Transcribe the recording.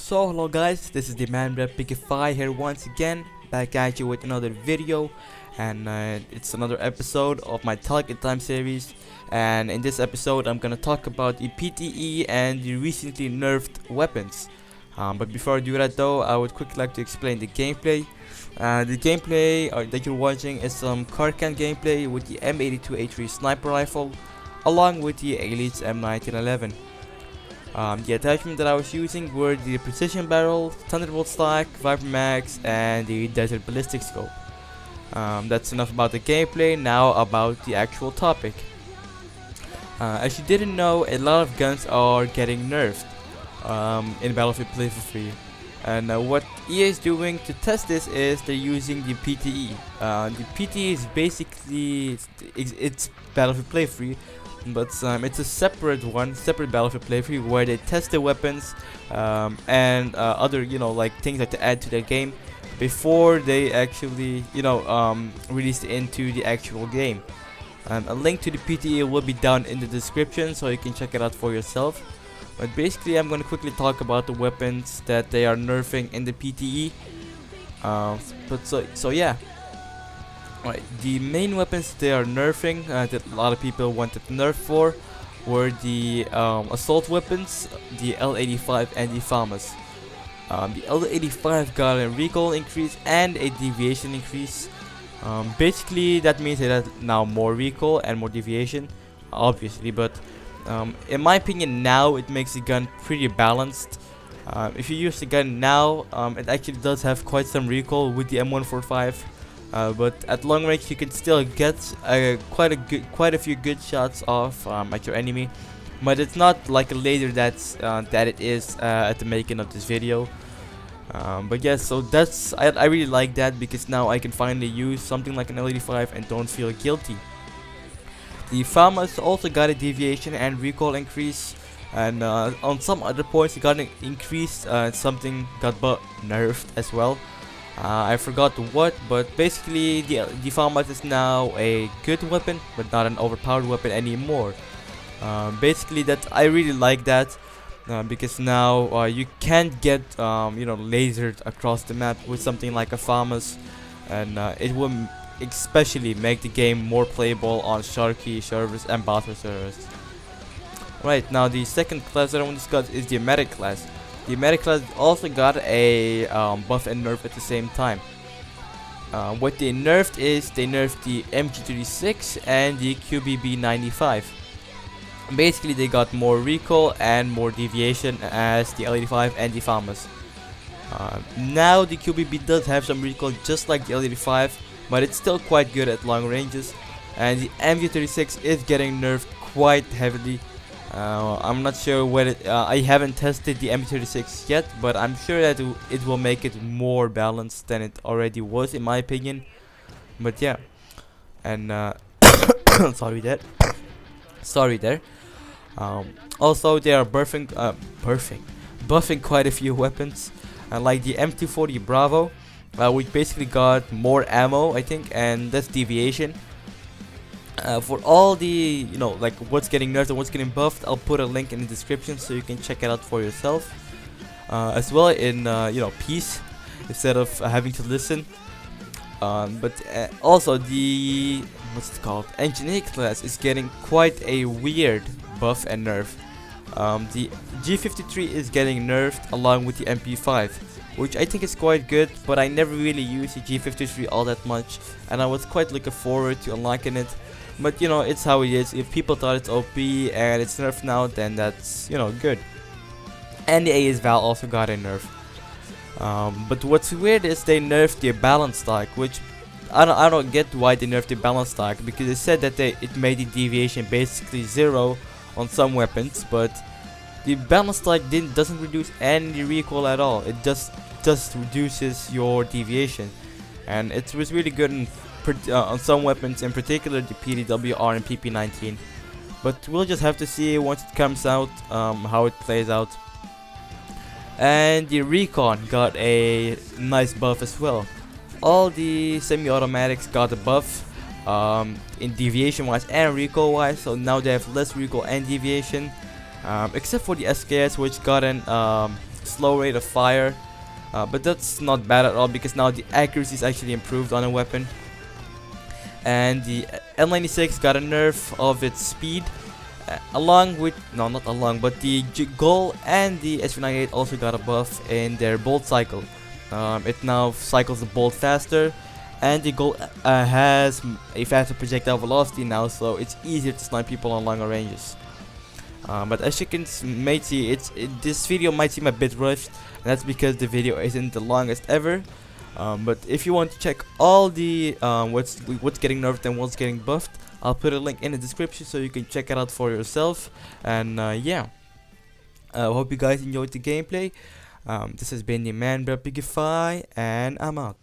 So hello guys, this is the man rep Pigify here once again, back at you with another video, and it's another episode of my Talk in Time series. And in this episode I'm gonna talk about the PTE and the recently nerfed weapons. But before I do that though, I would quickly like to explain the gameplay. The gameplay that you're watching is some card can gameplay with the M82A3 sniper rifle along with the Elite's M1911. The attachment that I was using were the precision barrel, Thunderbolt stock, Viper mags, and the desert ballistic scope. That's enough about the gameplay. Now about the actual topic. As you didn't know, a lot of guns are getting nerfed in Battlefield Play for Free. And what EA is doing to test this is they're using the PTE. The PTE is basically it's Battlefield Play Free, but it's a separate Battlefield Play Free where they test the weapons and other like things like to add to their game before they actually release it into the actual game. A link to the PTE will be down in the description so you can check it out for yourself. But basically I'm going to quickly talk about the weapons that they are nerfing in the PTE. So yeah. Right, the main weapons they are nerfing that a lot of people wanted to nerf for were the assault weapons, the L85 and the FAMAS. The L85 got a recoil increase and a deviation increase. Basically that means it has now more recoil and more deviation, obviously, but in my opinion now it makes the gun pretty balanced. If you use the gun now, it actually does have quite some recoil with the M145. But at long range you can still get quite a few good shots off at your enemy, but it's not like a laser that it is at the making of this video. But yes, so I really like that because now I can finally use something like an L85 and don't feel guilty. The FAMAS also got a deviation and recoil increase, and on some other points it got an increase. Something got nerfed as well. I forgot what, but basically the FAMAS is now a good weapon, but not an overpowered weapon anymore. Basically, that I really like that because now you can't get lasered across the map with something like a FAMAS, and it will especially make the game more playable on Sharky servers and Battle servers. Right, now the second class that I want to discuss is the medic class. The medic class also got a buff and nerf at the same time. What they nerfed is they nerfed the MG36 and the QBB95. Basically they got more recoil and more deviation as the L85 and the FAMAS. Now the QBB does have some recoil just like the L85, but it's still quite good at long ranges, and the MG36 is getting nerfed quite heavily. I'm not sure whether I haven't tested the M36 yet, but I'm sure that it will make it more balanced than it already was in my opinion. But yeah, and sorry there. Also they are buffing quite a few weapons, like the M240 Bravo, which basically got more ammo I think, and that's deviation. For all the like what's getting nerfed and what's getting buffed, I'll put a link in the description so you can check it out for yourself, as well in peace instead of having to listen. But also the engineer class is getting quite a weird buff and nerf. The G53 is getting nerfed along with the MP5, which I think is quite good, but I never really used the G53 all that much, and I was quite looking forward to unlocking it. But it's how it is. If people thought it's OP and it's nerfed now, then that's good. And the AS Val also got a nerf. But what's weird is they nerfed the balance stock, which I don't get why they nerfed the balance stock, because they said that it made the deviation basically 0 on some weapons, but the balance stock doesn't reduce any recoil at all. It just reduces your deviation, and it was really good on some weapons, in particular the PDWR and PP19. But we'll just have to see once it comes out how it plays out. And the Recon got a nice buff as well. All the semi-automatics got a buff in deviation wise and recoil wise, so now they have less recoil and deviation. except for the SKS, which got an slow rate of fire, but that's not bad at all because now the accuracy is actually improved on a weapon. And the L96 got a nerf of its speed, along with, no, not along, but the Goal and the SV98 also got a buff in their bolt cycle. It now cycles the bolt faster, and the Goal has a faster projectile velocity now, so it's easier to snipe people on longer ranges. But as you can might see, this video might seem a bit rushed, and that's because the video isn't the longest ever. But if you want to check all the what's getting nerfed and what's getting buffed, I'll put a link in the description so you can check it out for yourself. And yeah, I hope you guys enjoyed the gameplay. This has been the Man Bigify, and I'm out.